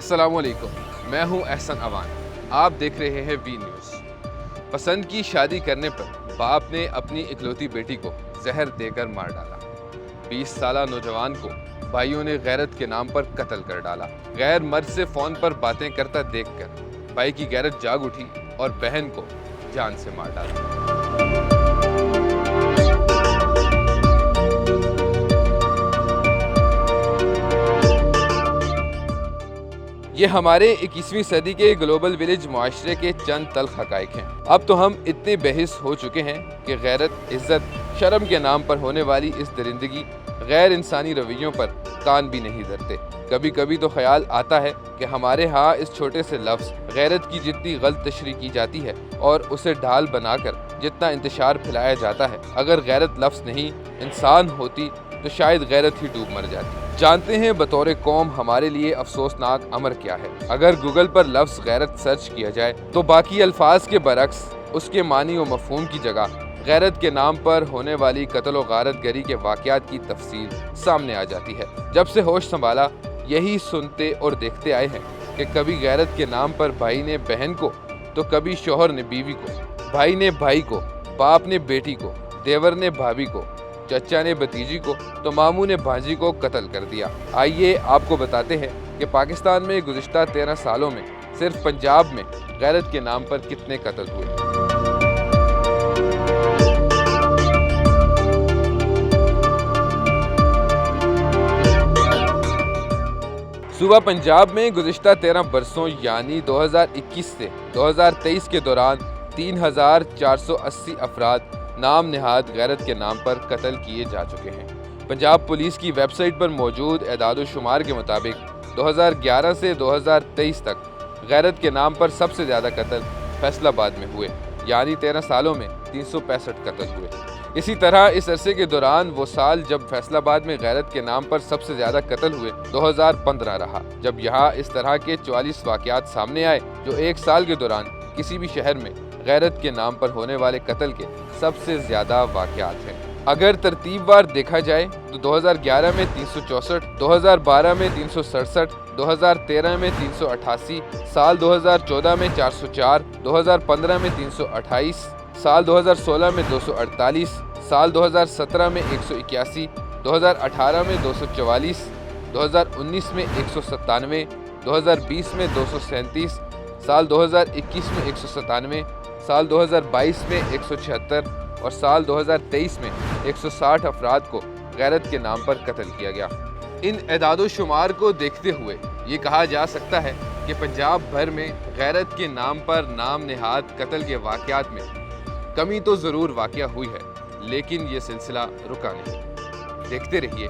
السلام علیکم، میں ہوں احسن اوان، آپ دیکھ رہے ہیں وی نیوز۔ پسند کی شادی کرنے پر باپ نے اپنی اکلوتی بیٹی کو زہر دے کر مار ڈالا۔ 20 سالہ نوجوان کو بھائیوں نے غیرت کے نام پر قتل کر ڈالا۔ غیر مرد سے فون پر باتیں کرتا دیکھ کر بھائی کی غیرت جاگ اٹھی اور بہن کو جان سے مار ڈالا۔ یہ ہمارے 21ویں صدی کے گلوبل ویلیج معاشرے کے چند تلخ حقائق ہیں۔ اب تو ہم اتنے بحث ہو چکے ہیں کہ غیرت، عزت، شرم کے نام پر ہونے والی اس درندگی، غیر انسانی رویوں پر کان بھی نہیں دھرتے۔ کبھی کبھی تو خیال آتا ہے کہ ہمارے ہاں اس چھوٹے سے لفظ غیرت کی جتنی غلط تشریح کی جاتی ہے اور اسے ڈھال بنا کر جتنا انتشار پھیلایا جاتا ہے، اگر غیرت لفظ نہیں انسان ہوتی تو شاید غیرت ہی ڈوب مر جاتی۔ جانتے ہیں بطور قوم ہمارے لیے افسوسناک امر کیا ہے؟ اگر گوگل پر لفظ غیرت سرچ کیا جائے تو باقی الفاظ کے برعکس اس کے معنی و مفہوم کی جگہ غیرت کے نام پر ہونے والی قتل و غارت گری کے واقعات کی تفصیل سامنے آ جاتی ہے۔ جب سے ہوش سنبھالا یہی سنتے اور دیکھتے آئے ہیں کہ کبھی غیرت کے نام پر بھائی نے بہن کو تو کبھی شوہر نے بیوی کو، بھائی نے بھائی کو، باپ نے بیٹی کو، دیور نے بھابھی کو، چچا نے بھتیجی کو تو ماموں نے بھانجی کو قتل کر دیا۔ آئیے آپ کو بتاتے ہیں کہ پاکستان میں گزشتہ 13 سالوں میں صرف پنجاب میں غیرت کے نام پر کتنے قتل ہوئے۔ صوبہ پنجاب میں گزشتہ 13 برسوں یعنی 2021 سے 2023 کے دوران 3480 افراد نام نہاد غیرت کے نام پر قتل کیے جا چکے ہیں۔ پنجاب پولیس کی ویب سائٹ پر موجود اعداد و شمار کے مطابق 2011 سے 2023 تک غیرت کے نام پر سب سے زیادہ قتل فیصل آباد میں ہوئے، یعنی 13 سالوں میں 365 قتل ہوئے۔ اسی طرح اس عرصے کے دوران وہ سال جب فیصل آباد میں غیرت کے نام پر سب سے زیادہ قتل ہوئے 2015 رہا، جب یہاں اس طرح کے 44 واقعات سامنے آئے جو ایک سال کے دوران کسی بھی شہر میں غیرت کے نام پر ہونے والے قتل کے سب سے زیادہ واقعات ہیں۔ اگر ترتیب وار دیکھا جائے تو 2011 میں 364، 2012 میں 367، 2013 میں 388، سال 2014 میں 404، 2015 میں 328، سال 2016 میں 248، سال 2017 میں 181، 2018 میں 244، 2019 میں 197، 2020 میں 237، سال 2021 میں 197، سال 2022 میں 176 اور سال 2023 میں 160 افراد کو غیرت کے نام پر قتل کیا گیا۔ ان اعداد و شمار کو دیکھتے ہوئے یہ کہا جا سکتا ہے کہ پنجاب بھر میں غیرت کے نام پر نام نہاد قتل کے واقعات میں کمی تو ضرور واقع ہوئی ہے، لیکن یہ سلسلہ رکا نہیں۔ دیکھتے رہیے